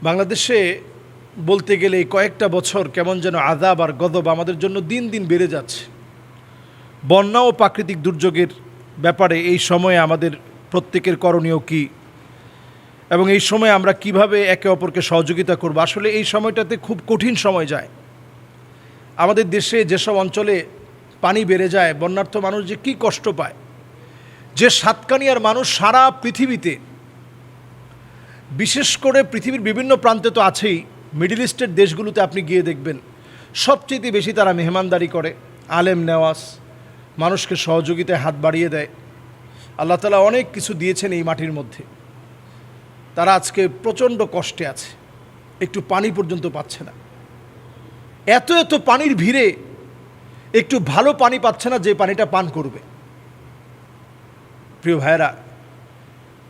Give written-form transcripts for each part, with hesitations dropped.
বাংলাদেশে বলতে গেলে এই কয়েকটা বছর কেমন যেন আযাব আর গজব আমাদের জন্য দিন দিন বেড়ে যাচ্ছে। বন্যা ও প্রাকৃতিক দুর্যোগের ব্যাপারে এই সময়ে আমাদের প্রত্যেকের করণীয় কী এবং এই সময় আমরা কিভাবে একে অপরকে সহযোগিতা করব। আসলে এই সময়টাতে খুব কঠিন সময় যায়। আমাদের দেশে যেসব অঞ্চলে পানি বেড়ে যায়, বন্যার্থ মানুষ যে কী কষ্ট পায়, যে সাতকানিয়ার মানুষ সারা পৃথিবীতে, বিশেষ করে পৃথিবীর বিভিন্ন প্রান্তে তো আছেই, মিডল ইস্টের দেশগুলোতে আপনি গিয়ে দেখবেন সবচেয়ে বেশি তারা মেহমানদারি করে, আলেম নেওয়াজ, মানুষকে সহযোগিতায় হাত বাড়িয়ে দেয়। আল্লাহ তাআলা অনেক কিছু দিয়েছেন এই মাটির মধ্যে। তারা আজকে প্রচণ্ড কষ্টে আছে, একটু পানি পর্যন্ত পাচ্ছে না। এত এত পানির ভিড়ে একটু ভালো পানি পাচ্ছে না যে পানিটা পান করবে। প্রিয় ভাইরা,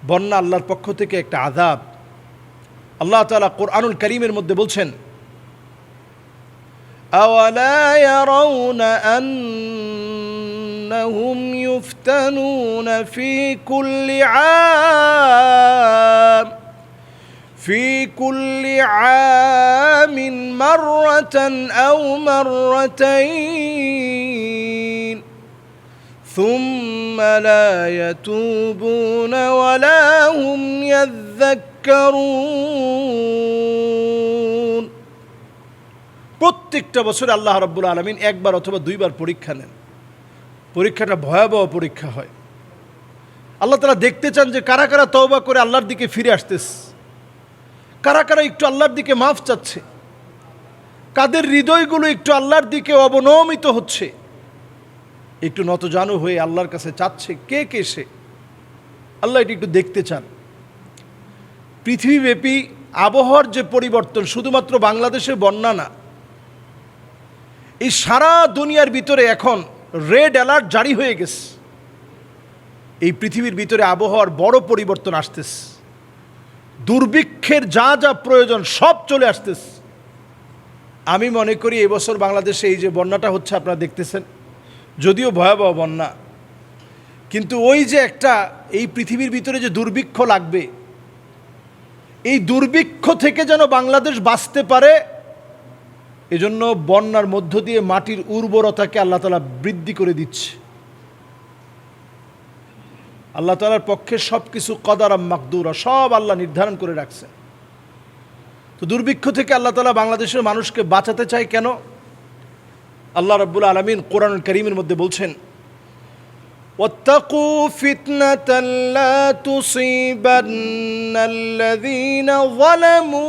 বন্যা আল্লাহর পক্ষ থেকে একটা আযাব। আল্লাহ তাআলা কোরআনুল কারীমের মধ্যে বলছেন, আওয়ালা ইয়ারাউনা আন্নাহুম ইফতানুনা في كل عام مرة أو مرتين ثم لا يتوبون ولا هم يذكرون। প্রত্যেকটা বছর আল্লাহ রাব্বুল আলামিন একবার অথবা দুইবার পরীক্ষা নেন। পরীক্ষাটা ভয়াবহ পরীক্ষা হয়। আল্লাহ তাআলা দেখতে চান যে কারা কারা তওবা করে আল্লাহর দিকে ফিরে আসতেছে, কারা কারা একটু আল্লাহর দিকে মাফ চাচ্ছে, কাদের হৃদয়গুলো একটু আল্লাহর দিকে অবনমিত হচ্ছে, একটু নতজানু হয়ে আল্লাহর কাছে চাচ্ছে, কে কে সে। আল্লাহ এটি একটু দেখতে চান। পৃথিবীব্যাপী আবহাওয়ার যে পরিবর্তন, শুধুমাত্র বাংলাদেশে বন্যা না, এই সারা দুনিয়ার ভিতরে এখন রেড অ্যালার্ট জারি হয়ে গেছে। এই পৃথিবীর ভিতরে আবহাওয়ার বড় পরিবর্তন আসতেছে। দুর্ভিক্ষের যা যা প্রয়োজন সব চলে আসতেছে। আমি মনে করি এবছর বাংলাদেশে এই যে বন্যাটা হচ্ছে আপনারা দেখতেছেন, যদিও ভয়াবহ বন্যা, কিন্তু ওই যে একটা এই পৃথিবীর ভিতরে যে দুর্ভিক্ষ লাগবে, এই দুর্ভিক্ষ থেকে যেন বাংলাদেশ বাঁচতে পারে, এজন্য বন্যার মধ্য দিয়ে মাটির উর্বরতাকে আল্লাহ তাআলা বৃদ্ধি করে দিচ্ছে। আল্লাহ তাআলার পক্ষে সব কিছু কদারাম মাকদুরা, সব আল্লাহ নির্ধারণ করে রাখছেন। তো দুর্ভিক্ষ থেকে আল্লাহ তাআলা বাংলাদেশের মানুষকে বাঁচাতে চায় কেন? আল্লাহ রাব্বুল আলামিন কোরআনুল কারীমের মধ্যে বলছেন, ওয়াত্তাকু ফিতনাতান লা তুসিবান্নাল্লাযীনা যালামু।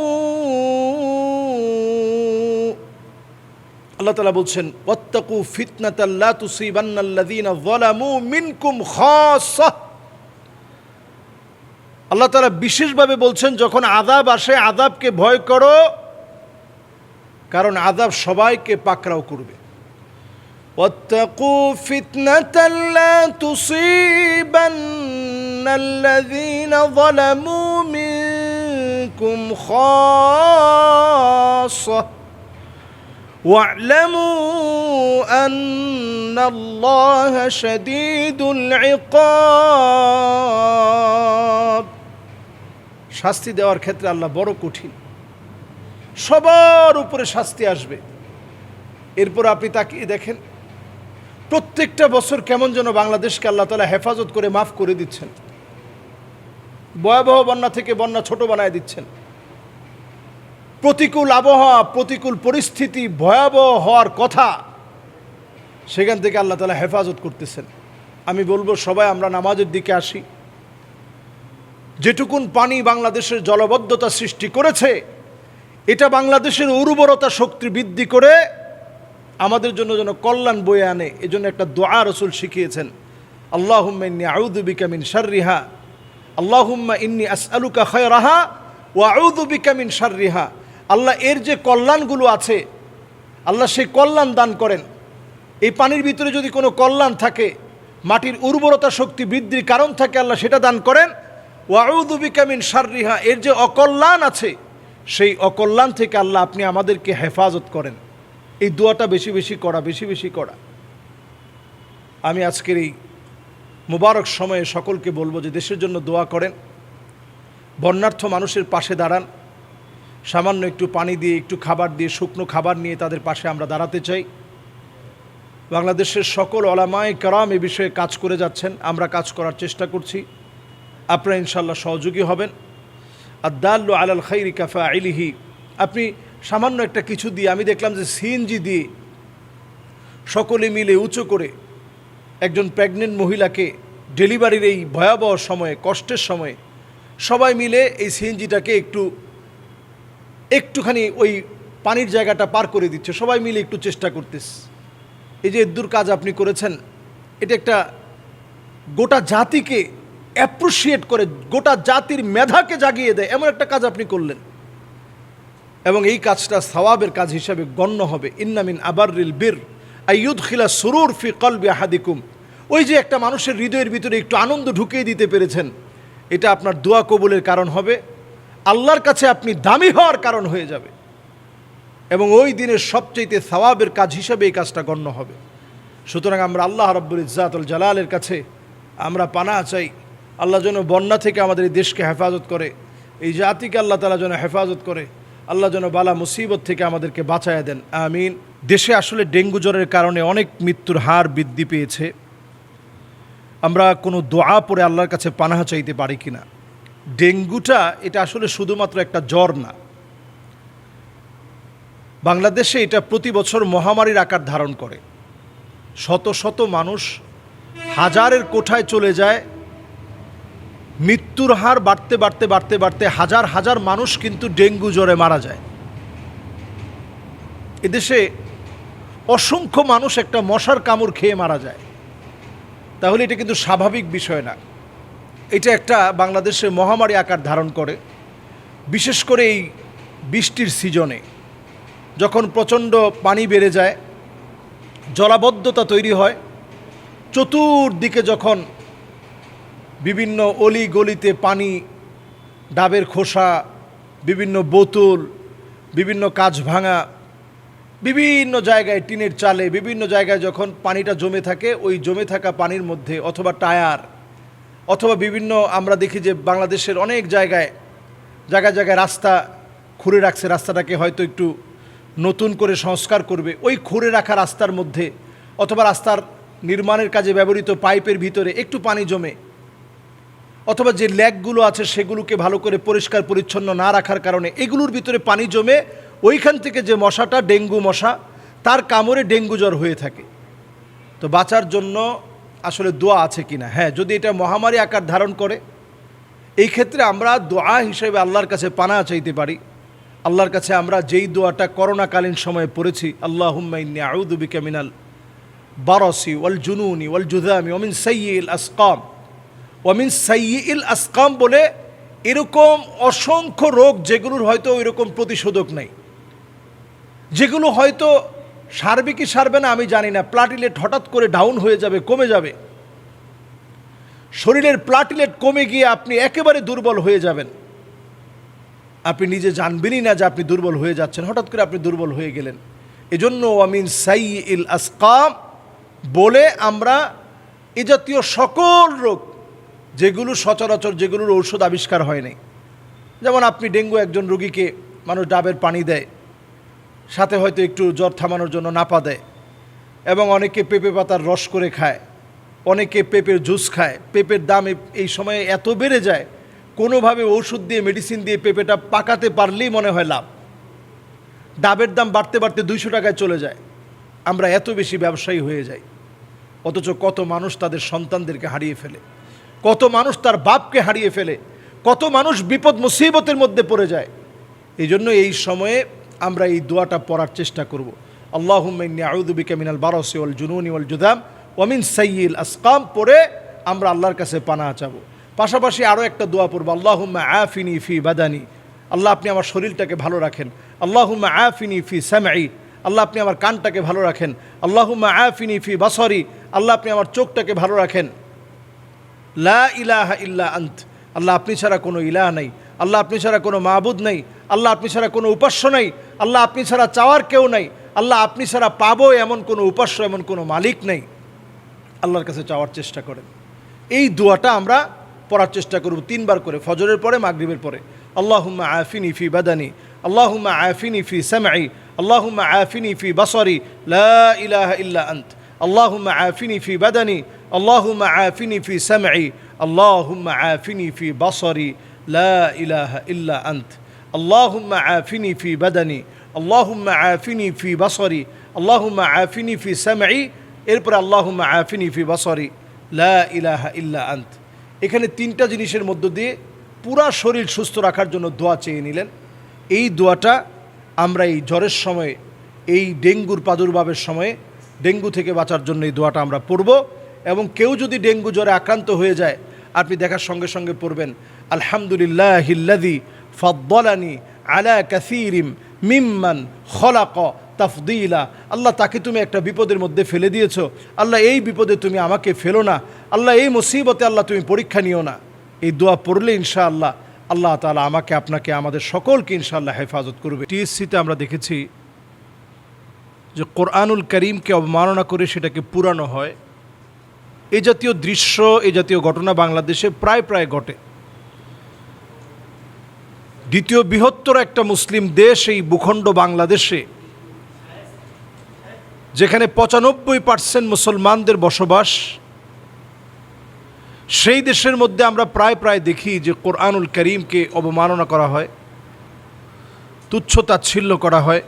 আল্লাহ তাআলা বলছেন, ওয়াত্তাকু ফিতনাতান লা তুসিবান্নাল্লাযীনা যালামু মিনকুম খাসসাহ। আল্লাহ তাআলা বিশেষভাবে বলছেন, যখন আযাব আসে আযাবকে ভয় করো, কারণ আযাব সবাইকে পাকড়াও করবে। ওয়াত্তাকু ফিতনাতান লা তুসিবান্নাল্লাযীনা যালামু মিনকুম খাসসাহ ওয়া'লামু আন্নাল্লাহা শাদীদুল ইকাব। শাস্তি দেওয়ার ক্ষেত্রে আল্লাহ বড় কঠিন, সবার উপরে শাস্তি আসবে। এরপর আপনি তাকিয়ে দেখেন প্রত্যেকটা বছর কেমন যেন বাংলাদেশকে আল্লাহ তাআলা হেফাজত করে মাফ করে দিচ্ছেন। ভয়াবহ বন্যা থেকে বন্যা ছোট বানায় দিচ্ছেন। প্রতিকূল আবহাওয়া, প্রতিকূল পরিস্থিতি ভয়াবহ হওয়ার কথা, সেখান থেকে আল্লাহ তাআলা হেফাজত করতেছেন। আমি বলবো সবাই আমরা নামাজের দিকে আসি। যেটুকুন পানি বাংলাদেশের জলবদ্ধতা সৃষ্টি করেছে, এটা বাংলাদেশের উর্বরতা শক্তি বৃদ্ধি করে আমাদের জন্য যেন কল্যাণ বয়ে আনে। এজন্য একটা দোয়া রাসূল শিখিয়েছেন, আল্লাহুম্মা ইন্নী আউযু বিকা মিন শাররিহা, আল্লাহুম্মা ইন্নী আসআলুকা খায়রাহা ওয়া আউযু বিকা মিন শাররিহা। আল্লাহ এর যে কল্যাণগুলো আছে, আল্লাহ সেই কল্যাণ দান করেন। এই পানির ভিতরে যদি কোনো কল্যাণ থাকে, মাটির উর্বরতা শক্তি বৃদ্ধির কারণ থাকে, আল্লাহ সেটা দান করেন। ওয়া আউযু বিকা মিন শাররিহা, এর যে অকল্যাণ আছে, সেই অকল্যাণ থেকে আল্লাহ আপনি আমাদেরকে হেফাজত করেন। এই দোয়াটা বেশি বেশি করা, বেশি বেশি করা। আমি আজকের এই মুবারক সময়ে সকলকে বলবো যে দেশের জন্য দোয়া করেন, বন্যার্থ মানুষের পাশে দাঁড়ান। সামান্য একটু পানি দিয়ে, একটু খাবার দিয়ে, শুকনো খাবার নিয়ে তাদের পাশে আমরা দাঁড়াতে চাই। বাংলাদেশের সকল ওলামায়ে কেরাম এ বিষয়ে কাজ করে যাচ্ছেন, আমরা কাজ করার চেষ্টা করছি। আপনারা ইনশাআল্লাহ সহযোগী হবেন। আদ-দাল্লু আলাল খাইরি কাফাইলিহি, আপনি সামান্য একটা কিছু দিয়ে, আমি দেখলাম যে সিএনজি দিয়ে সকলে মিলে উঁচু করে একজন প্রেগনেন্ট মহিলাকে ডেলিভারির এই ভয়াবহ সময়ে, কষ্টের সময়ে সবাই মিলে এই সিএনজিটাকে একটুখানি ওই পানির জায়গাটা পার করে দিচ্ছে, সবাই মিলে একটু চেষ্টা করতেছে। এই যে এদ্দুর কাজ আপনি করেছেন, এটা একটা গোটা জাতিকে অ্যাপ্রিসিয়েট করে, গোটা জাতির মেধাকে জাগিয়ে দেয়, এমন একটা কাজ আপনি করলেন। এবং এই কাজটা সওয়াবের কাজ হিসাবে গণ্য হবে। ইন্না মিন আবাররিল বির আইয়ুদখিলা সুরুর ফি কলবি আহাদিকুম, ওই যে একটা মানুষের হৃদয়ের ভিতরে একটু আনন্দ ঢুকিয়ে দিতে পেরেছেন, এটা আপনার দোয়া কবুলের কারণ হবে, আল্লাহর কাছে আপনি দামি হওয়ার কারণ হয়ে যাবে, এবং ওই দিনের সবচেয়ে সওয়াবের কাজ হিসাবে এই কাজটা গণ্য হবে। সুতরাং আমরা আল্লাহ রাব্বুল ইজ্জাতুল জালালের কাছে আমরা পানাহ চাই, আল্লাহ যেন বন্যা থেকে আমাদের এই দেশকে হেফাজত করে, এই জাতিকে আল্লাহ তাআলা যেন হেফাজত করে, আল্লাহ যেন বালা মুসিবত থেকে আমাদেরকে বাঁচায় দেন, আমিন। দেশে আসলে ডেঙ্গু জ্বরের কারণে অনেক মৃত্যুর হার বৃদ্ধি পেয়েছে। আমরা কোনো দোয়া পড়ে আল্লাহর কাছে পানাহ চাইতে পারি কিনা? ডেঙ্গুটা এটা আসলে শুধুমাত্র একটা জ্বর না, বাংলাদেশে এটা প্রতি বছর মহামারীর আকার ধারণ করে। শত শত মানুষ হাজারের কোঠায় চলে যায়, মৃত্যুর হার বাড়তে বাড়তে বাড়তে বাড়তে হাজার হাজার মানুষ কিন্তু ডেঙ্গু জ্বরে মারা যায়। এদেশে অসংখ্য মানুষ একটা মশার কামড় খেয়ে মারা যায়। তাহলে এটা কিন্তু স্বাভাবিক বিষয় না, এটা একটা বাংলাদেশে মহামারী আকার ধারণ করে। বিশেষ করে এই বৃষ্টির সিজনে যখন প্রচণ্ড পানি বেড়ে যায়, জলাবদ্ধতা তৈরি হয়, চতুর্দিকে যখন বিভিন্ন অলি গলিতে পানি, ডাবের খোসা, বিভিন্ন বোতল, বিভিন্ন কাঁচ ভাঙা, বিভিন্ন জায়গায় টিনের চালে, বিভিন্ন জায়গায় যখন পানিটা জমে থাকে, ওই জমে থাকা পানির মধ্যে অথবা টায়ার অথবা বিভিন্ন, আমরা দেখি যে বাংলাদেশের অনেক জায়গায় জায়গায় জায়গায় রাস্তা খুঁড়ে রাখছে, রাস্তাটাকে হয়তো একটু নতুন করে সংস্কার করবে, ওই খুঁড়ে রাখা রাস্তার মধ্যে অথবা রাস্তার নির্মাণের কাজে ব্যবহৃত পাইপের ভিতরে একটু পানি জমে, অথবা যে ল্যাকগুলো আছে সেগুলোকে ভালো করে পরিষ্কার পরিচ্ছন্ন না রাখার কারণে এগুলোর ভিতরে পানি জমে, ওইখান থেকে যে মশাটা, ডেঙ্গু মশা, তার কামড়ে ডেঙ্গু জ্বর হয়ে থাকে। তো বাঁচার জন্য আসলে দোয়া আছে কিনা? হ্যাঁ, যদি এটা মহামারী আকার ধারণ করে, এই ক্ষেত্রে আমরা দোয়া হিসেবে আল্লাহর কাছে পানাহ চাইতে পারি। আল্লাহর কাছে আমরা যেই দোয়াটা করোনাকালীন সময়ে পড়েছি, আল্লাহুম্মা ইন্নী আউযু বিকা মিনাল বারাসি ওয়াল জুনুনি ওয়াল জুযামি ওয়া মিন সাইয়্যিল আসকাম ওয়া মিন সাইয়্যিল আসকাম, বলে এরকম অসংখ্য রোগ যেগুলোর হয়তো ওইরকম প্রতিষেধক নেই, যেগুলো হয়তো সারবে কি সারবে না আমি জানি না, প্লাটিলেট হঠাৎ করে ডাউন হয়ে যাবে, কমে যাবে, শরীরের প্লাটিলেট কমে গিয়ে আপনি একেবারে দুর্বল হয়ে যাবেন, আপনি নিজে জানবেনই না যে আপনি দুর্বল হয়ে যাচ্ছেন, হঠাৎ করে আপনি দুর্বল হয়ে গেলেন। এজন্য ওয়া মিন সাইয়্যিল আসকাম বলে আমরা এ জাতীয় সকল রোগ যেগুলো সচরাচর, যেগুলোর ঔষধ আবিষ্কার হয়নি, যেমন আপনি ডেঙ্গু একজন রোগীকে মানুষ ডাবের পানি দেয়, সাথে হয়তো একটু জ্বর থামানোর জন্য নাপা দেয়, এবং অনেকে পেঁপে পাতার রস করে খায়, অনেকে পেঁপের জুস খায়। পেঁপের দাম এই সময়ে এত বেড়ে যায়, কোনোভাবে ওষুধ দিয়ে, মেডিসিন দিয়ে পেঁপেটা পাকাতে পারলেই মনে হয় লাভ। ডাবের দাম বাড়তে বাড়তে 200 টাকায় চলে যায়, আমরা এত বেশি ব্যবসায়ী হয়ে যাই, অথচ কত মানুষ তাদের সন্তানদেরকে হারিয়ে ফেলে, কত মানুষ তার বাপকে হারিয়ে ফেলে, কত মানুষ বিপদ মুসিবতের মধ্যে পড়ে যায়। এই জন্য এই সময়ে আমরা এই দোয়াটা পড়ার চেষ্টা করব। আল্লাহুম্মা ইন্নী আউযু বিকা মিনাল বারাসি ওয়াল জুনুনি ওয়াল জুযাম ওয়া মিন সাইয়্যিল আসকাম পড়ে আমরা আল্লাহর কাছে পানাহ চাবো। পাশাপাশি আরও একটা দোয়া পড়ব, আল্লাহুম্মা আফিনি ফি বাদানি, আল্লাহ আপনি আমার শরীরটাকে ভালো রাখেন। আল্লাহুম্মা আফিনি ফি সামঈ, আল্লাহ আপনি আমার কানটাকে ভালো রাখেন। আল্লাহুম্মা আফিনি ফি বাসারি, আল্লাহ আপনি আমার চোখটাকে ভালো রাখেন। লা ইলাহা ইল্লা আন্ত, আল্লাহ আপনি ছাড়া কোনো ইলাহ নাই, আল্লাহ আপনি ছাড়া কোনো মাবুদ নাই, আল্লাহ আপনি ছাড়া কোনো উপাস্য নাই, আল্লাহ আপনি ছাড়া চাওয়ার কেউ নাই, আল্লাহ আপনি ছাড়া পাবো এমন কোনো উপাস্য, এমন কোনো মালিক নেই। আল্লাহর কাছে চাওয়ার চেষ্টা করেন। এই দোয়াটা আমরা পড়ার চেষ্টা করব 3 বার করে, ফজরের পরে, মাগরিবের পরে। আল্লাহুম্মা আফিনি ফি বাদানি, আল্লাহুম্মা আফিনি ফি সামঈ, আল্লাহুম্মা আফিনি ফি বাসরি, লা ইলাহা ইল্লা আন্ত, আল্লাহুম্মা আফিনি ফি বাদানি, আল্লাহুম্মা আফিনি ফি সামঈ, আল্লাহুম্মা আফিনি ফি বাসরি, লা ইলাহা ইল্লা আন্ত, আল্লাহুম্মা আফিনি ফি বাদানি, আল্লাহুম্মা আফিনি ফি বাসরি, আল্লাহুম্মা আফিনি ফি সামঈ, এরপরে আল্লাহুম্মা আফিনি ফি বাসরি, লা ইলাহা ইল্লা আন্ত। এখানে তিনটা জিনিসের মধ্য দিয়ে পুরা শরীর সুস্থ রাখার জন্য দোয়া চেয়ে নিলেন। এই দোয়াটা আমরা এই জ্বরের সময়ে, এই ডেঙ্গুর প্রাদুর্ভাবের সময়ে, ডেঙ্গু থেকে বাঁচার জন্য এই দোয়াটা আমরা পড়ব। এবং কেউ যদি ডেঙ্গু জ্বরে আক্রান্ত হয়ে যায়, আপনি দেখার সঙ্গে সঙ্গে পড়বেন আলহামদুলিল্লাহিল্লাযী ফাদ্দালানি আলা কাসীরিম মিম্মান খলাক তাফদীলা। আল্লাহ, তাকে তুমি একটা বিপদের মধ্যে ফেলে দিয়েছো, আল্লাহ এই বিপদে তুমি আমাকে ফেলো না, আল্লাহ এই মুসিবতে আল্লাহ তুমি পরীক্ষা নিও না। এই দোয়া পড়লে ইনশাআল্লাহ আল্লাহ তাআলা আমাকে, আপনাকে, আমাদের সকলকে ইনশাআল্লাহ হেফাজত করবে। টিএসসিতে আমরা দেখেছি যে কোরআনুল করিমকে অবমাননা করে সেটাকে পুরানো হয়। এই জাতীয় দৃশ্য, এই জাতীয় ঘটনা বাংলাদেশে প্রায় প্রায় ঘটে। দ্বিতীয় বৃহত্তর একটা মুসলিম দেশ এই ভূখণ্ড বাংলাদেশে, যেখানে 95% মুসলমানদের বসবাস, সেই দেশের মধ্যে আমরা প্রায় প্রায় দেখি যে কোরআনুল করিমকে অবমাননা করা হয়, তুচ্ছ তাচ্ছিল্য করা হয়,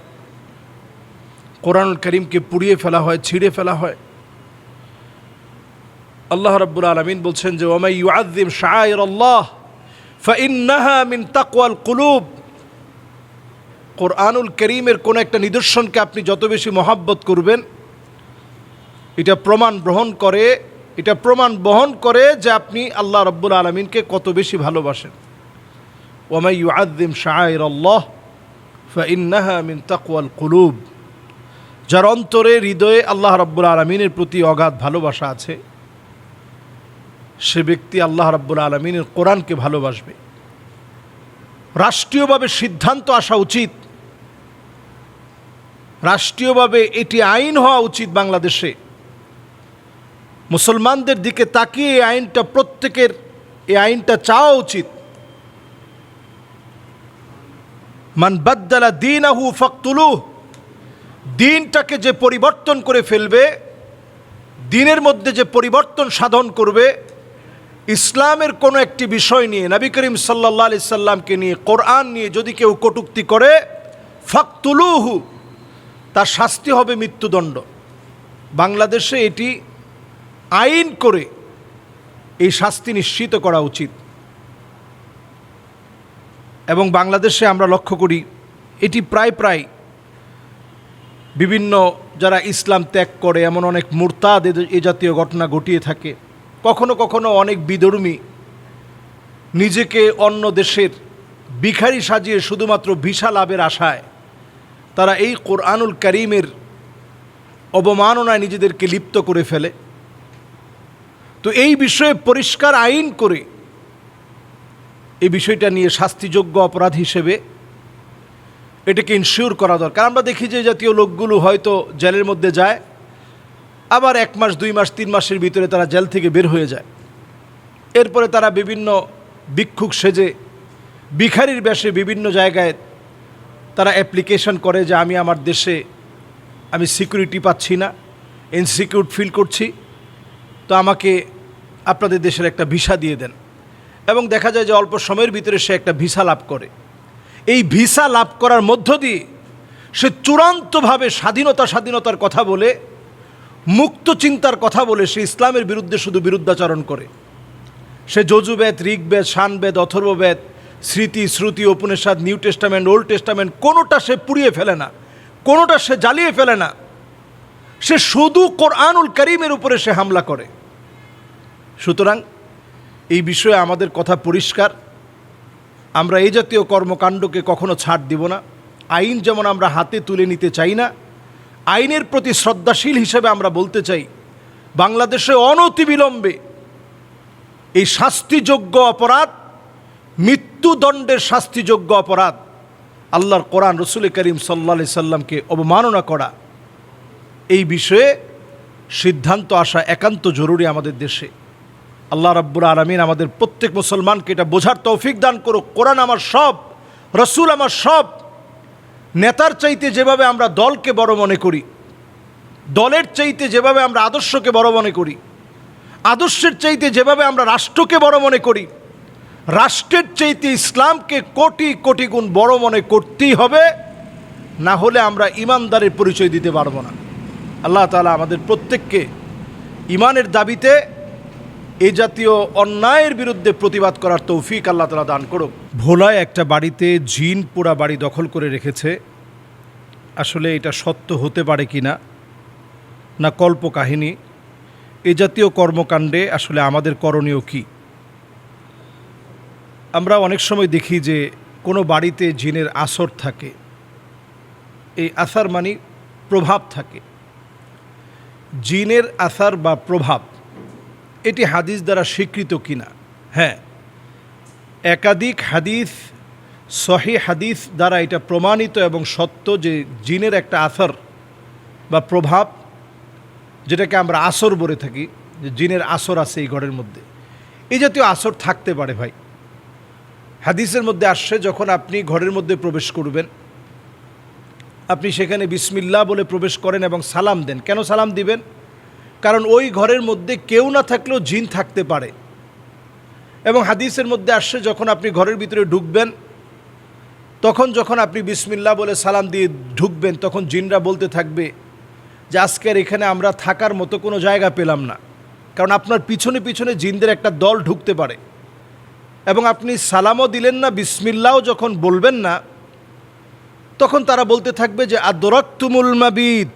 কোরআনুল করিমকে পুড়িয়ে ফেলা হয়, ছিঁড়ে ফেলা হয়। আল্লাহ রাব্বুল আলামিন বলছেন যে ওয়ামাই ইউআযযিম শাআইরাল্লাহ ফাইন্নাহা মিন তাকওয়াল কুলুব। কোরআনুল করিমের কোন একটা নিদর্শনকে আপনি যত বেশি মহাব্বত করবেন, এটা প্রমাণ বহন করে যে আপনি আল্লাহ রাব্বুল আলামিনকে কত বেশি ভালোবাসেন। ওয়ামাই ইউআযযিম শাআইরাল্লাহ ফাইন্নাহা মিন তাকওয়াল কুলুব। যার অন্তরে, হৃদয়ে আল্লাহ রাব্বুল আলামিনের প্রতি অগাধ ভালোবাসা আছে, সে ব্যক্তি আল্লাহ রাব্বুল আলামিনের কোরআনকে ভালোবাসবে। রাষ্ট্রীয়ভাবে সিদ্ধান্ত আসা উচিত, রাষ্ট্রীয়ভাবে এটি আইন হওয়া উচিত বাংলাদেশে। মুসলমানদের দিকে তাকিয়ে এই আইনটা, প্রত্যেকের এই আইনটা চাওয়া উচিত। মান বাদ্দালা দীনাহু ফাকতুলুহ। দিনটাকে যে পরিবর্তন করে ফেলবে, দিনের মধ্যে যে পরিবর্তন সাধন করবে, ইসলামের কোনো একটি বিষয় নিয়ে, নবী করিম সাল্লাল্লাহু আলাইহি সাল্লামকে নিয়ে, কোরআন নিয়ে যদি কেউ কটূক্তি করে, ফাকতুলুহু, তার শাস্তি হবে মৃত্যুদণ্ড। বাংলাদেশে এটি আইন করে এই শাস্তি নিশ্চিত করা উচিত। এবং বাংলাদেশে আমরা লক্ষ্য করি এটি প্রায় প্রায় বিভিন্ন যারা ইসলাম ত্যাগ করে এমন অনেক মুরতাদ এ জাতীয় ঘটনা ঘটিয়ে থাকে। কখনো কখনো অনেক বিধর্মী নিজেকে অন্য দেশের ভিখারি সাজিয়ে শুধুমাত্র ভিসা লাভের আশায় তারা এই কোরআনুল করিমের অবমাননায় নিজেদেরকে লিপ্ত করে ফেলে। তো এই বিষয়ে পরিষ্কার আইন করে এই বিষয়টা নিয়ে শাস্তিযোগ্য অপরাধ হিসেবে এটাকে ইনশিওর করা দরকার। আমরা দেখি যে জাতীয় লোকগুলো হয়তো জেলের মধ্যে যায়, আবার 1 মাস 2 মাস 3 মাসের ভিতরে তারা জেল থেকে বের হয়ে যায়। এরপরে তারা বিভিন্ন ভিক্ষুক সেজে, ভিখারির বেশে বিভিন্ন জায়গায় তারা অ্যাপ্লিকেশন করে যে আমি আমার দেশে আমি সিকিউরিটি পাচ্ছি না, ইনসিকিউর ফিল করছি, তো আমাকে আপনাদের দেশের একটা ভিসা দিয়ে দেন। এবং দেখা যায় যে অল্প সময়ের ভিতরে সে একটা ভিসা লাভ করে। এই ভিসা লাভ করার মধ্য দিয়ে সে চূড়ান্তভাবে স্বাধীনতার কথা বলে, মুক্ত চিন্তার কথা বলে সে ইসলামের বিরুদ্ধে শুধু বিরুদ্ধাচরণ করে। সে Yajurveda, Rigveda, Samaveda, Atharvaveda, Smriti, Shruti, Upanishad, New Testament, Old Testament কোনোটা সে পুড়িয়ে ফেলে না, কোনোটা সে জ্বালিয়ে ফেলে না। সে শুধু কোরআনুল করিমের উপরে সে হামলা করে। সুতরাং এই বিষয়ে আমাদের কথা পরিষ্কার, আমরা এই জাতীয় কর্মকাণ্ডকে কখনো ছাড় দিব না। আইন যেমন আমরা হাতে তুলে নিতে চাই না, আইনের প্রতি শ্রদ্ধাশীল হিসেবে আমরা বলতে চাই বাংলাদেশে অনতিবিলম্বে এই শাস্তিযোগ্য অপরাধ, মৃত্যুদণ্ডের শাস্তিযোগ্য অপরাধ, আল্লাহর কোরআন, রসুল করিম সাল্লাল্লাহু আলাইহি সাল্লামকে অবমাননা করা, এই বিষয়ে সিদ্ধান্ত আসা একান্ত জরুরি আমাদের দেশে। আল্লাহ রাব্বুল আলামিন আমাদের প্রত্যেক মুসলমানকে এটা বোঝার তৌফিক দান করুক। কোরআন আমার সব, রসুল আমার সব, নেতার চাইতে যেভাবে আমরা দলকে বড় মনে করি, দলের চাইতে যেভাবে আমরা আদর্শকে বড় মনে করি, আদর্শের চাইতে যেভাবে আমরা রাষ্ট্রকে বড় মনে করি, রাষ্ট্রের চাইতে ইসলামকে কোটি কোটি গুণ বড় মনে করতেই হবে, না হলে আমরা ইমানদারের পরিচয় দিতে পারবো না। আল্লাহ তাআলা আমাদের প্রত্যেককে ইমানের দাবিতে এই জাতীয় অন্যায়ের বিরুদ্ধে প্রতিবাদ করার তৌফিক আল্লাহ তাআলা দান করুক। ভোলায় একটা বাড়িতে জিন পোড়া বাড়ি দখল করে রেখেছে। আসলে এটা সত্য হতে পারে কি না কল্প কাহিনী? এ জাতীয় কর্মকাণ্ডে আসলে আমাদের করণীয় কি? আমরা অনেক সময় দেখি যে কোনো বাড়িতে জিনের আসর থাকে। এই আসার মানে প্রভাব থাকে। জিনের আসার বা প্রভাব এটি হাদিস দ্বারা স্বীকৃত কিনা? হ্যাঁ, একাধিক হাদিস, সহিহ হাদিস দ্বারা এটা প্রমাণিত এবং সত্য যে জিনের একটা আসার বা প্রভাব, যেটাকে আমরা আসর বলে থাকি, যে জিনের আসর আছে এই ঘরের মধ্যে, এই জাতীয় আসর থাকতে পারে ভাই। হাদিসের মধ্যে আসছে, যখন আপনি ঘরের মধ্যে প্রবেশ করবেন, আপনি সেখানে বিসমিল্লাহ বলে প্রবেশ করেন এবং সালাম দেন। কেন সালাম দিবেন? কারণ ওই ঘরের মধ্যে কেউ না থাকলেও জিন থাকতে পারে। এবং হাদিসের মধ্যে আসছে, যখন আপনি ঘরের ভিতরে ঢুকবেন, তখন যখন আপনি বিসমিল্লাহ বলে সালাম দিয়ে ঢুকবেন, তখন জিনরা বলতে থাকবে যে আজকের এখানে আমরা থাকার মতো কোনো জায়গা পেলাম না। কারণ আপনার পিছনে পিছনে জিনদের একটা দল ঢুকতে পারে। এবং আপনি সালামও দিলেন না, বিসমিল্লাহও যখন বলবেন না, তখন তারা বলতে থাকবে যে আদরাকতুমুল মাবিত,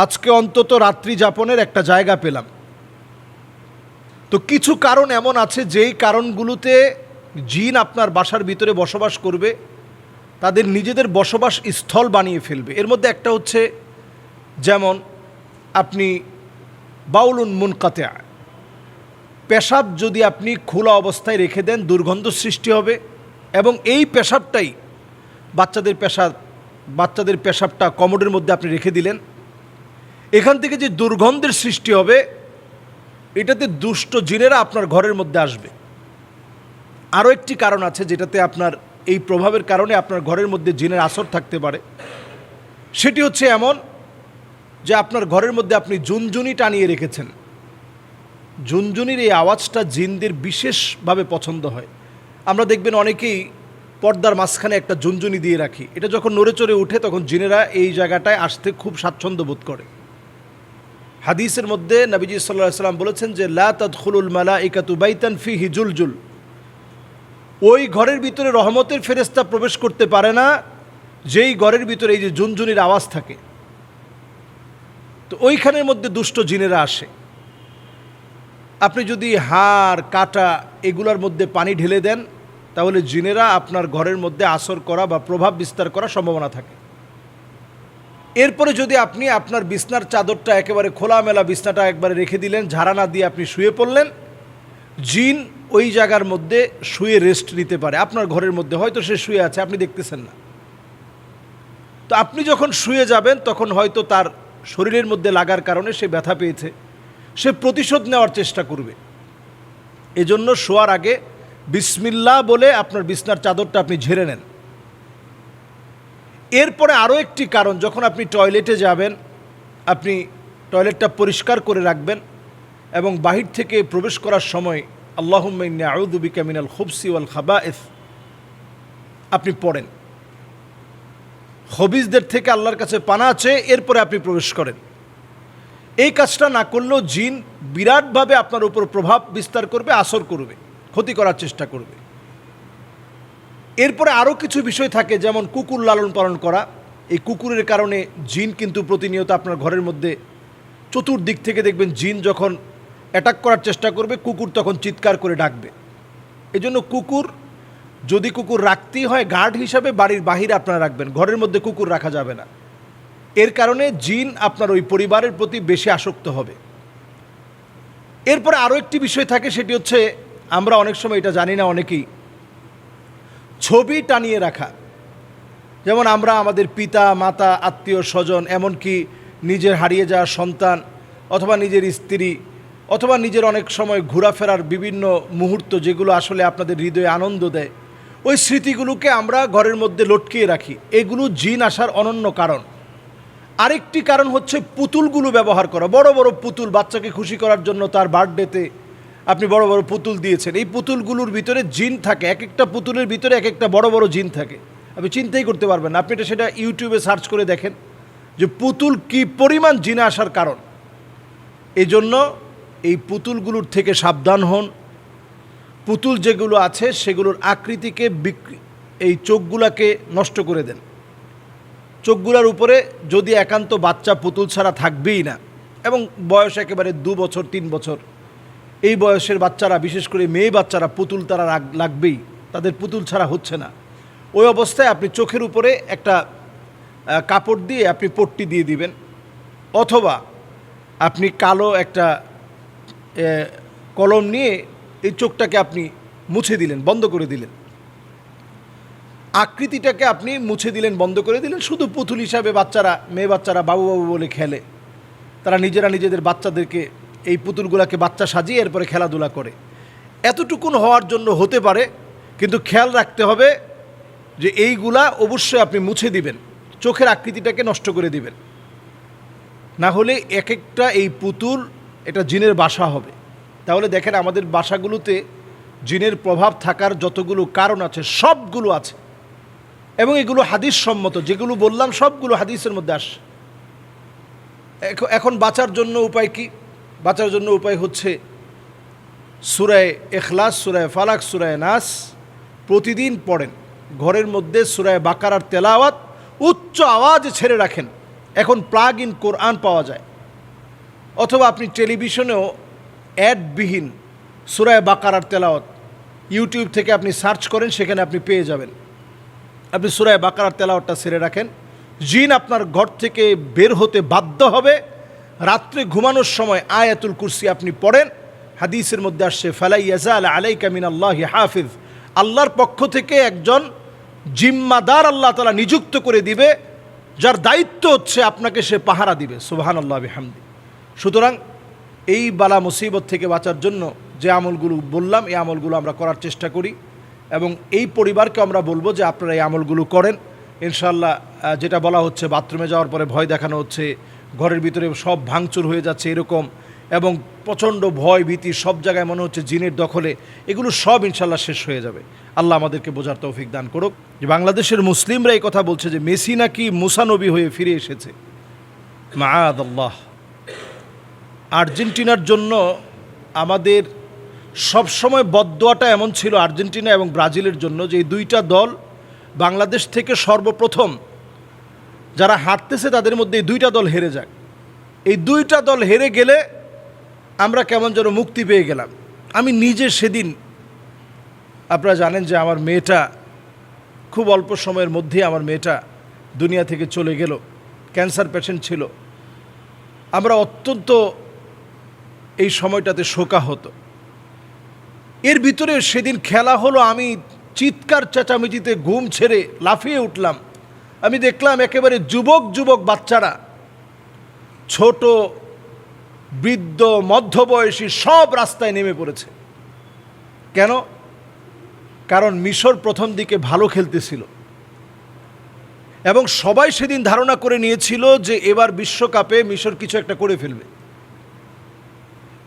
আজকে অন্তত রাত্রি যাপনের একটা জায়গা পেলাম। তো কিছু কারণ এমন আছে যেই কারণগুলোতে জিন আপনার বাসার ভিতরে বসবাস করবে, তাদের নিজেদের বসবাস স্থল বানিয়ে ফেলবে। এর মধ্যে একটা হচ্ছে, যেমন আপনি বাউলুন মুনকাতিয়া, পেশাব যদি আপনি খোলা অবস্থায় রেখে দেন দুর্গন্ধ সৃষ্টি হবে। এবং এই পেশাবটাই বাচ্চাদের পেশাবটা কমোডের মধ্যে আপনি রেখে দিলেন, এখান থেকে যে দুর্গন্ধের সৃষ্টি হবে, এটাতে দুষ্ট জিনেরা আপনার ঘরের মধ্যে আসবে। আরও একটি কারণ আছে যেটাতে আপনার এই প্রভাবের কারণে আপনার ঘরের মধ্যে জিনের আসর থাকতে পারে। সেটি হচ্ছে এমন যে আপনার ঘরের মধ্যে আপনি ঝুনঝুনি টানিয়ে রেখেছেন। ঝুনঝুনির এই আওয়াজটা জিনদের বিশেষভাবে পছন্দ হয়। আমরা দেখবেন অনেকেই পর্দার মাঝখানে একটা ঝুনঝুনি দিয়ে রাখি। এটা যখন নড়ে চড়ে উঠে, তখন জিনেরা এই জায়গাটায় আসতে খুব স্বাচ্ছন্দ্য বোধ করে। হাদিসের মধ্যে নবীজি সাল্লাল্লাহু আলাইহি ওয়াসাল্লাম বলেছেন যে লা তাদখুলুল মালাইকাতু বাইতান ফিহি জুলজুল, ওই ঘরের ভিতরে রহমতের ফেরেশতা প্রবেশ করতে পারে না যেই ঘরের ভিতরে এই যে ঝুনঝুনির আওয়াজ থাকে। তো ওইখানের মধ্যে দুষ্ট জিনেরা আসে। আপনি যদি হাড় কাটা এগুলোর মধ্যে পানি ঢেলে দেন, তাহলে জিনেরা আপনার ঘরের মধ্যে আসর করা বা প্রভাব বিস্তার করার সম্ভাবনা থাকে। এরপরে যদি আপনি আপনার বিছনার চাদরটা একেবারে খোলামেলা, বিছনাটা একবারে রেখে দিলেন, ঝাড়া না দিয়ে আপনি শুয়ে পড়লেন, জিন ওই জায়গার মধ্যে শুয়ে রেস্ট নিতে পারে। আপনার ঘরের মধ্যে হয়তো সে শুয়ে আছে, আপনি দেখতেছেন না। তো আপনি যখন শুয়ে যাবেন, তখন হয়তো তার শরীরের মধ্যে লাগার কারণে সে ব্যথা পেয়েছে, সে প্রতিশোধ নেওয়ার চেষ্টা করবে। এজন্য শোয়ার আগে বিসমিল্লাহ বলে আপনার বিছনার চাদরটা আপনি ঝেড়ে নেন। এরপরে আরও একটি কারণ, যখন আপনি টয়লেটে যাবেন, আপনি টয়লেটটা পরিষ্কার করে রাখবেন এবং বাহির থেকে প্রবেশ করার সময় আল্লাহুম্মা ইন্নী আউযু বিকা মিনাল খুবসি ওয়াল খাবায়েস আপনি পড়েন। খবিসদের থেকে আল্লাহর কাছে পানাহ চেয়ে এরপরে আপনি প্রবেশ করেন। এই কাজটা না করলেও জিন বিরাটভাবে আপনার উপর প্রভাব বিস্তার করবে, আসর করবে, ক্ষতি করার চেষ্টা করবে। এরপরে আরও কিছু বিষয় থাকে, যেমন কুকুর লালন পালন করা। এই কুকুরের কারণে জিন কিন্তু প্রতিনিয়ত আপনার ঘরের মধ্যে চতুর্দিক থেকে দেখবেন জিন যখন অ্যাটাক করার চেষ্টা করবে, কুকুর তখন চিৎকার করে ডাকবে। এজন্য যদি কুকুর রাখতেই হয় গার্ড হিসাবে বাড়ির বাহিরে আপনারা রাখবেন, ঘরের মধ্যে কুকুর রাখা যাবে না। এর কারণে জিন আপনার ওই পরিবারের প্রতি বেশি আসক্ত হবে। এরপরে আরও একটি বিষয় থাকে, সেটি হচ্ছে আমরা অনেক সময় এটা জানি না অনেকেই, ছবি টানিয়ে রাখা। যেমন আমরা আমাদের পিতা মাতা, আত্মীয় স্বজন, এমনকি নিজের হারিয়ে যাওয়া সন্তান অথবা নিজের স্ত্রী অথবা নিজের অনেক সময় ঘোরাফেরার বিভিন্ন মুহূর্ত, যেগুলো আসলে আপনাদের হৃদয়ে আনন্দ দেয়, ওই স্মৃতিগুলোকে আমরা ঘরের মধ্যে লটকিয়ে রাখি। এগুলো জিন আসার অনন্য কারণ। আরেকটি কারণ হচ্ছে পুতুলগুলো ব্যবহার করা। বড় বড় পুতুল, বাচ্চাকে খুশি করার জন্য তার বার্থডেতে আপনি বড় বড় পুতুল দিয়েছেন। এই পুতুলগুলোর ভিতরে জিন থাকে, এক একটা পুতুলের ভিতরে এক একটা বড় বড় জিন থাকে। আপনি চিন্তাই করতে পারবেন না। আপনি সেটা ইউটিউবে সার্চ করে দেখেন যে পুতুল কি পরিমাণ জিনে আসার কারণ। এই জন্য এই পুতুলগুলোর থেকে সাবধান হন। পুতুল যেগুলো আছে সেগুলোর আকৃতিকে এই চোখগুলাকে নষ্ট করে দেন। চোখগুলার উপরে যদি একান্ত বাচ্চা পুতুল ছাড়া থাকবেই না, এবং বয়স একেবারে 2 বছর 3 বছর, এই বয়সের বাচ্চারা, বিশেষ করে মেয়ে বাচ্চারা, পুতুল তারা লাগবেই, তাদের পুতুল ছাড়া হচ্ছে না। ওই অবস্থায় আপনি চোখের উপরে একটা কাপড় দিয়ে আপনি পট্টি দিয়ে দিবেন, অথবা আপনি কালো একটা কলম নিয়ে এই চোখটাকে আপনি মুছে দিলেন, বন্ধ করে দিলেন, আকৃতিটাকে আপনি মুছে দিলেন, বন্ধ করে দিলেন। শুধু পুতুল হিসাবে বাচ্চারা, মেয়ে বাচ্চারা বাবু বাবু বলে খেলে। তারা নিজেরা নিজেদের বাচ্চাদেরকে এই পুতুলগুলাকে বাচ্চা সাজিয়ে এরপরে খেলাধুলা করে। এতটুকুন হওয়ার জন্য হতে পারে, কিন্তু খেয়াল রাখতে হবে যে এইগুলা অবশ্যই আপনি মুছে দিবেন, চোখের আকৃতিটাকে নষ্ট করে দিবেন। না হলে এক একটা এই পুতুল এটা জিনের বাসা হবে। তাহলে দেখেন আমাদের বাসাগুলোতে জিনের প্রভাব থাকার যতগুলো কারণ আছে সবগুলো আছে, এবং এগুলো হাদিস সম্মত। যেগুলো বললাম সবগুলো হাদিসের মধ্যে আসে। এখন বাঁচার জন্য উপায় কি? বাঁচার জন্য উপায় হচ্ছে সূরায়ে ইখলাস, সূরায়ে ফালাক, সূরায়ে নাস প্রতিদিন পড়েন। ঘরের মধ্যে সূরায়ে বাকারার তেলাওয়াত উচ্চ আওয়াজে ছেড়ে রাখেন। এখন প্লাগ ইন কোরআন পাওয়া যায়, অথবা আপনি টেলিভিশনেও অ্যাডবিহীন সূরায়ে বাকারার তেলাওয়াত ইউটিউব থেকে আপনি সার্চ করেন, সেখানে আপনি পেয়ে যাবেন। আপনি সূরায়ে বাকারার তেলাওয়াতটা ছেড়ে রাখেন, জিন আপনার ঘর থেকে বের হতে বাধ্য হবে। রাত্রে ঘুমানোর সময় আয়াতুল কুরসি আপনি পড়েন। হাদিসের মধ্যে আসছে ফালা ইয়াজাল আলাইকা মিনাল্লাহি হাফিজ, আল্লাহর পক্ষ থেকে একজন জিম্মাদার আল্লাহ তাআলা নিযুক্ত করে দিবে, যার দায়িত্ব হচ্ছে আপনাকে সে পাহারা দিবে। সুবহানাল্লাহ বিহামদি। সুতরাং এই বালা মুসিবত থেকে বাঁচার জন্য যে আমলগুলো বললাম, এই আমলগুলো আমরা করার চেষ্টা করি, এবং এই পরিবারকে আমরা বলবো যে আপনারা এই আমলগুলো করেন ইনশাআল্লাহ। যেটা বলা হচ্ছে বাথরুমে যাওয়ার পরে ভয় দেখানো হচ্ছে, ঘরের ভিতরে সব ভাঙচুর হয়ে যাচ্ছে এরকম, এবং প্রচণ্ড ভয় ভীতি, সব জায়গায় মনে হচ্ছে জিনের দখলে, এগুলো সব ইনশাআল্লাহ শেষ হয়ে যাবে। আল্লাহ আমাদেরকে বোঝার তৌফিক দান করুক। যে বাংলাদেশের মুসলিমরা এই কথা বলছে যে মেসি নাকি মুসা নবী হয়ে ফিরে এসেছে, মাআদাল্লাহ। আর্জেন্টিনার জন্য আমাদের সবসময় বদদোয়াটা এমন ছিল আর্জেন্টিনা এবং ব্রাজিলের জন্য, যে এই দুইটা দল বাংলাদেশ থেকে সর্বপ্রথম যারা হারতেছে তাদের মধ্যে এই দুইটা দল হেরে যাক। এই দুইটা দল হেরে গেলে আমরা কেমন যেন মুক্তি পেয়ে গেলাম। আমি নিজে সেদিন, আপনারা জানেন যে আমার মেয়েটা খুব অল্প সময়ের মধ্যে আমার মেয়েটা দুনিয়া থেকে চলে গেল, ক্যান্সার পেশেন্ট ছিল। আমরা অত্যন্ত এই সময়টাতে শোকাহত। এর ভিতরে সেদিন খেলা হলো, আমি চিৎকার চেঁচামেচিতে ঘুম ছেড়ে লাফিয়ে উঠলাম। আমি দেখলাম একেবারে যুবক যুবক বাচ্চারা, ছোট বৃদ্ধ মধ্যবয়সী সব রাস্তায় নেমে পড়েছে। কেন? কারণ মিশর প্রথম দিকে ভালো খেলতেছিল, এবং সবাই সেদিন ধারণা করে নিয়েছিল যে এবার বিশ্বকাপে মিশর কিছু একটা করে ফেলবে।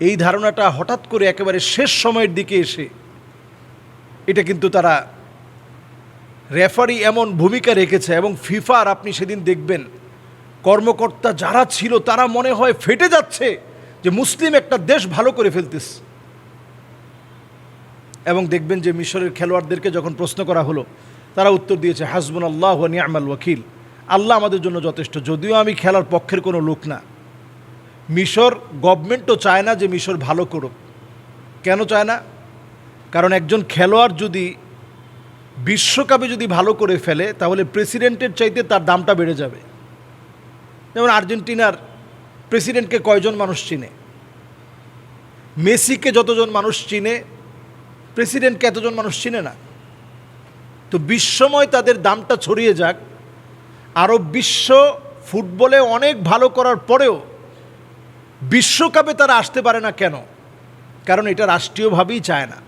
এই ধারণাটা হঠাৎ করে একেবারে শেষ সময়ের দিকে এসে, এটা কিন্তু তারা রেফারি এমন ভূমিকা রেখেছে, এবং ফিফার আপনি সেদিন দেখবেন কর্মকর্তা যারা ছিল তারা মনে হয় ফেটে যাচ্ছে যে মুসলিম একটা দেশ ভালো করে ফেলতেছে। এবং দেখবেন যে মিশরের খেলোয়াড়দেরকে যখন প্রশ্ন করা হলো, তারা উত্তর দিয়েছে হাসবুনাল্লাহ ওয়া নি'মাল ওয়াকিল, আল্লাহ আমাদের জন্য যথেষ্ট। যদিও আমি খেলার পক্ষের কোনো লোক না, মিশর গভর্নমেন্টও চায় না যে মিশর ভালো করুক। কেন চায় না? কারণ একজন খেলোয়াড় যদি বিশ্বকাপে যদি ভালো করে ফেলে, তাহলে প্রেসিডেন্টের চাইতে তার দামটা বেড়ে যাবে। যেমন আর্জেন্টিনার প্রেসিডেন্টকে কয়জন মানুষ চিনে? মেসিকে যতজন মানুষ চিনে, প্রেসিডেন্টকে এতজন মানুষ চিনে না। তো বিশ্বময় তাদের দামটা ছড়িয়ে যাক। আরব বিশ্ব ফুটবলে অনেক ভালো করার পরেও বিশ্বকাপে তারা আসতে পারে না। কেন? কারণ এটা রাষ্ট্রীয়ভাবেই চায় না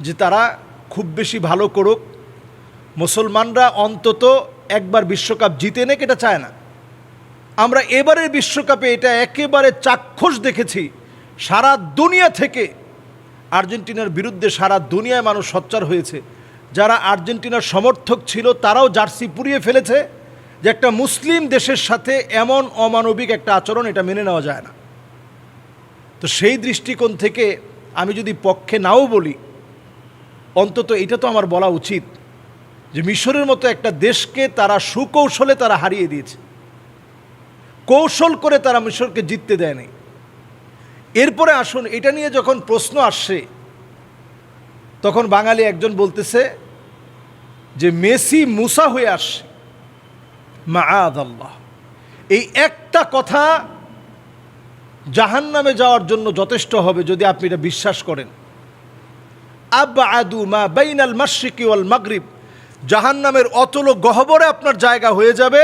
যে তারা খুব বেশি ভালো করুক, মুসলমানরা অন্তত একবার বিশ্বকাপ জিতে নেক, এটা চায় না। আমরা এবারের বিশ্বকাপে এটা একেবারে চাক্ষুষ দেখেছি। সারা দুনিয়া থেকে আর্জেন্টিনার বিরুদ্ধে সারা দুনিয়ায় মানুষ সোচ্চার হয়েছে। যারা আর্জেন্টিনার সমর্থক ছিল তারাও জার্সি পুড়িয়ে ফেলেছে যে একটা মুসলিম দেশের সাথে এমন অমানবিক একটা আচরণ, এটা মেনে নেওয়া যায় না। তো সেই দৃষ্টিকোণ থেকে আমি যদি পক্ষে নাও বলি, অন্তত এটা তো আমার বলা উচিত যে মিশরের মতো একটা দেশকে তারা সুকৌশলে তারা হারিয়ে দিয়েছে, কৌশল করে তারা মিশরকে জিততে দেয়নি। এরপরে আসুন, এটা নিয়ে যখন প্রশ্ন আসছে তখন বাঙালি একজন বলতেছে যে মেসি মুসা হয়ে আসছে। মাআযাল্লাহ, এই একটা কথা জাহান্নামে যাওয়ার জন্য যথেষ্ট হবে যদি আপনি এটা বিশ্বাস করেন। আবআদু মা বাইনাল মাশরিকি ওয়াল মাগরিব, জাহান্নামের অতল গহ্বরে আপনার জায়গা হয়ে যাবে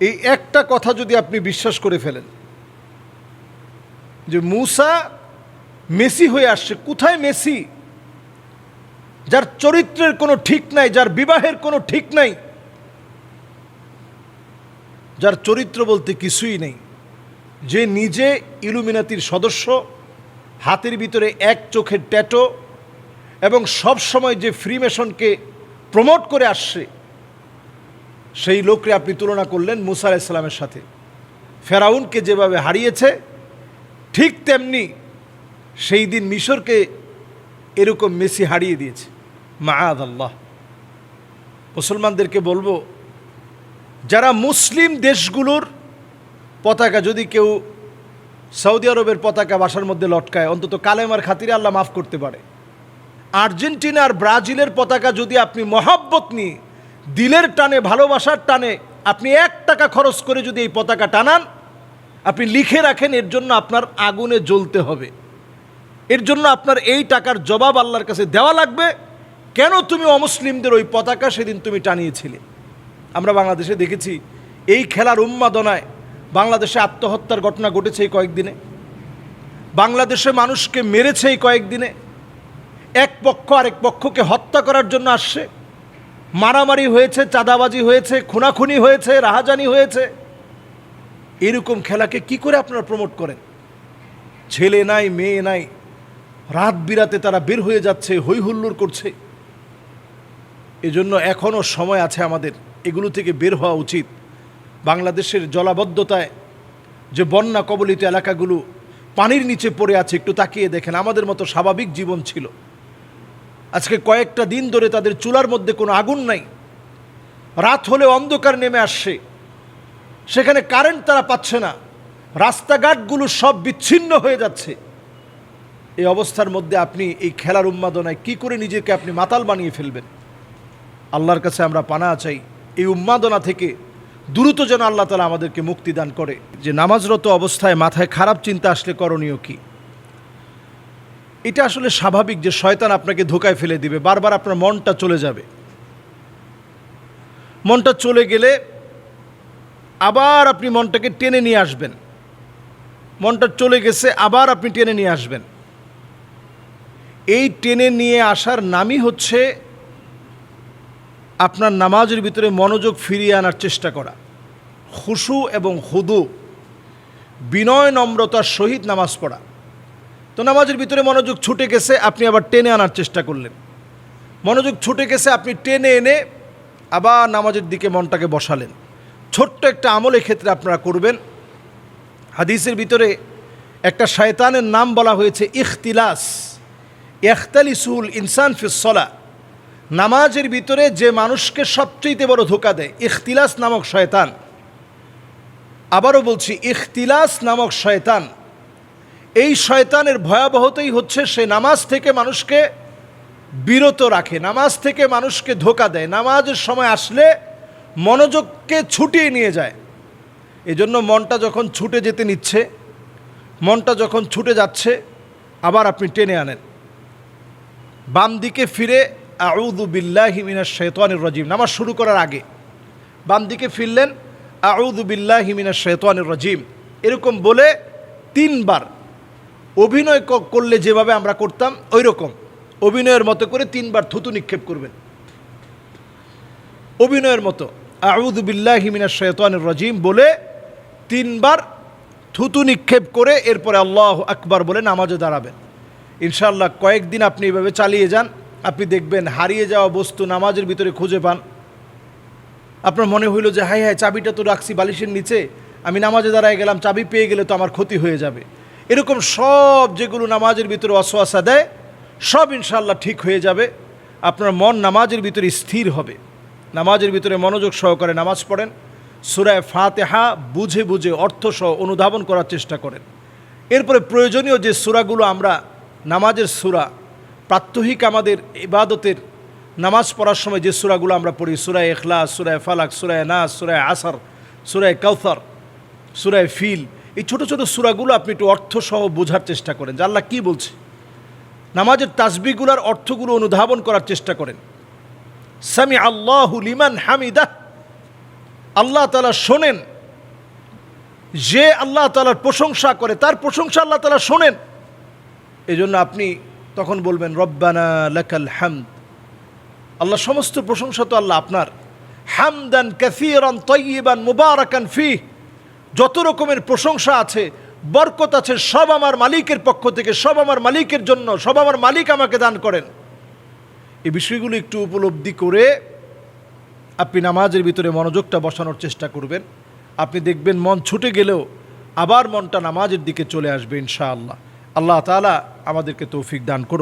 এই একটা কথা যদি আপনি বিশ্বাস করে ফেলেন যে মুসা মেসি হয়ে আসছে। কোথায় মেসি? যার চরিত্রের কোনো ঠিক নাই, যার বিবাহের কোনো ঠিক নাই, যার চরিত্র বলতে কিছুই নেই, যে নিজে ইলুমিনাতির সদস্য, হাতের ভিতরে এক চোখের ট্যাটো, এবং সব সময় যে ফ্রিমেশনকে প্রমোট করে আসছে, সেই লোককে আপনি তুলনা করলেন মুসা আলাইহিস সালামের সাথে। ফেরাউনকে যেভাবে হারিয়েছে ঠিক তেমনি সেই দিন মিশরকে এরকম মেসি হারিয়ে দিয়েছে। মাআযাল্লাহ। মুসলমানদেরকে বলবো, যারা মুসলিম দেশগুলোর পতাকা, যদি কেউ সৌদি আরবের পতাকা বাসার মধ্যে লটকায়, অন্তত কালেমার খাতিরে আল্লাহ মাফ করতে পারে। আর্জেন্টিনা আর ব্রাজিলের পতাকা যদি আপনি মহব্বত নিয়ে, দিলের টানে, ভালোবাসার টানে আপনি 1 টাকা খরচ করে যদি এই পতাকা টানান, আপনি লিখে রাখেন এর জন্য আপনার আগুনে জ্বলতে হবে, এর জন্য আপনার এই টাকার জবাব আল্লাহর কাছে দেওয়া লাগবে। কেন তুমি অমুসলিমদের ওই পতাকা সেদিন তুমি টানিয়েছিলে? আমরা বাংলাদেশে দেখেছি এই খেলার উন্মাদনায় বাংলাদেশে আত্মহত্যার ঘটনা ঘটেছে এই কয়েকদিনে, বাংলাদেশে মানুষকে মেরেছে এই কয়েকদিনে, এক পক্ষ আরেক পক্ষকে হত্যা করার জন্য আসছে, মারামারি হয়েছে, চাঁদাবাজি হয়েছে, খুনাখুনি হয়েছে, রাহাজানি হয়েছে। এরকম খেলাকে কি করে আপনারা প্রমোট করেন? ছেলে নাই, মেয়ে নাই, রাত বিরাতে তারা বের হয়ে যাচ্ছে, হই হুল্লোড় করছে। এজন্য এখনও সময় আছে আমাদের, এগুলো থেকে বের হওয়া উচিত। বাংলাদেশের জলাবদ্ধতায় যে বন্যা কবলিত এলাকাগুলো পানির নিচে পড়ে আছে, একটু তাকিয়ে দেখেন। আমাদের মতো স্বাভাবিক জীবন ছিল, আজকে কয়েকটা দিন ধরে তাদের চুলার মধ্যে কোনো আগুন নাই, রাত হলে অন্ধকার নেমে আসছে, সেখানে কারেন্ট তারা পাচ্ছে না, রাস্তাঘাটগুলো সব বিচ্ছিন্ন হয়ে যাচ্ছে। এই অবস্থার মধ্যে আপনি এই খেলার উন্মাদনায় কি করে নিজেকে আপনি মাতাল বানিয়ে ফেলবেন? আল্লাহর কাছে আমরা পানা চাই এই উন্মাদনা থেকে দ্রুত যেন আল্লাহ তাআলা আমাদেরকে মুক্তি দান করে। যে নামাজরত অবস্থায় মাথায় খারাপ চিন্তা আসলে করণীয় কি? এটা আসলে স্বাভাবিক যে শয়তান আপনাকে ধোকায় ফেলে দিবে, বারবার আপনার মনটা চলে যাবে। মনটা চলে গেলে আবার আপনি মনটাকে টেনে নিয়ে আসবেন, মনটা চলে গেছে আবার আপনি টেনে নিয়ে আসবেন। এই টেনে নিয়ে আসার নামই হচ্ছে আপনার নামাজের ভিতরে মনোযোগ ফিরিয়ে আনার চেষ্টা করা, খুশু এবং হুদু, বিনয় নম্রতার সহিত নামাজ পড়া। তো নামাজের ভিতরে মনোযোগ ছুটে গেছে, আপনি আবার টেনে আনার চেষ্টা করলেন। মনোযোগ ছুটে গেছে, আপনি টেনে এনে আবার নামাজের দিকে মনটাকে বসালেন। ছোট্ট একটা আমল ক্ষেত্রে আপনারা করবেন। হাদিসের ভিতরে একটা শয়তানের নাম বলা হয়েছে ইখতিলাস, ইখতালিসুল ইনসান ফিস সালাহ। নামাজের ভিতরে যে মানুষকে সবচেয়ে বড় ধোঁকা দেয়, ইখতিলাস নামক শয়তান। আবারও বলছি, ইখতিলাস নামক শয়তান। এই শয়তানের ভয়াবহতাই হচ্ছে সে নামাজ থেকে মানুষকে বিরত রাখে, নামাজ থেকে মানুষকে ধোঁকা দেয়, নামাজের সময় আসলে মনোযোগকে ছুটিয়ে নিয়ে যায়। এজন্য মনটা যখন ছুটে যেতে নিচ্ছে, মনটা যখন ছুটে যাচ্ছে, আবার আপনি টেনে আনেন। বাম দিকে ফিরে আউযু বিল্লাহি মিনাশ শাইতানির রাজিম, নামাজ শুরু করার আগে বাম দিকে ফিরলেন, আউযু বিল্লাহি মিনাশ শাইতানির রাজিম, এরকম বলে 3 বার। অভিনয় করলে যেভাবে আমরা করতাম ওই রকম অভিনয়ের মতো করে 3 বার থুতু নিক্ষেপ করবেন। অভিনয়ের মতো আউযু বিল্লাহি মিনাশ শাইতানির রাজিম বলে 3 বার থুতু নিক্ষেপ করে এরপরে আল্লাহু আকবার বলে নামাজে দাঁড়াবেন। ইনশাআল্লাহ কয়েকদিন আপনি এভাবে চালিয়ে যান, আপনি দেখবেন হারিয়ে যাওয়া বস্তু নামাজের ভিতরে খুঁজে পান। আপনার মনে হইল যে হাই হাই চাবিটা তো রাখছি বালিশের নিচে, আমি নামাজে দাঁড়ায় গেলাম, চাবি পেয়ে গেলে তো আমার ক্ষতি হয়ে যাবে। এরকম সব যেগুলো নামাজের ভিতরে ওয়াসওয়াসা দেয় সব ইনশাআল্লাহ ঠিক হয়ে যাবে। আপনার মন নামাজের ভিতরে স্থির হবে। নামাজের ভিতরে মনোযোগ সহকারে নামাজ পড়েন, সূরা ফাতিহা বুঝে বুঝে অর্থসহ অনুধাবন করার চেষ্টা করেন। এরপরে প্রয়োজনীয় যে সূরাগুলো আমরা নামাজের সূরা, প্রাত্যহিক আমাদের ইবাদতের নামাজ পড়ার সময় যে সূরাগুলো আমরা পড়ি, সূরা ইখলাস, সূরা ফালাক, সূরা নাস, সূরা আসর, সূরা কাউসার, সূরা ফিল, এই ছোট ছোট সূরাগুলো আপনি একটু অর্থসহ বোঝার চেষ্টা করেন যে আল্লাহ কী বলছে। নামাজের তাসবিহগুলোর অর্থগুলো অনুধাবন করার চেষ্টা করেন। সামি আল্লাহু লিমান হামিদাহ, আল্লাহ তাআলা শোনেন, যে আল্লাহ তাআলার প্রশংসা করে তার প্রশংসা আল্লাহ তাআলা শোনেন। এই জন্য আপনি তখন বলবেন রব্বানা লাকাল হামদ, আল্লাহ সমস্ত প্রশংসা তো আল্লাহ আপনার। হামদান কাসীরান তাইয়িবান মুবারাকান ফীহ, যত রকমের প্রশংসা আছে, বরকত আছে, সব আমার মালিকের পক্ষ থেকে, সব আমার মালিকের জন্য, সব আমার মালিক আমাকে দান করেন। এই বিষয়গুলো একটু উপলব্ধি করে আপনি নামাজের ভিতরে মনোযোগটা বসানোর চেষ্টা করবেন। আপনি দেখবেন মন ছুটে গেলেও আবার মনটা নামাজের দিকে চলে আসবে ইনশাআল্লাহ। আল্লাহ তাআলা আমাদেরকে তৌফিক দান করুন।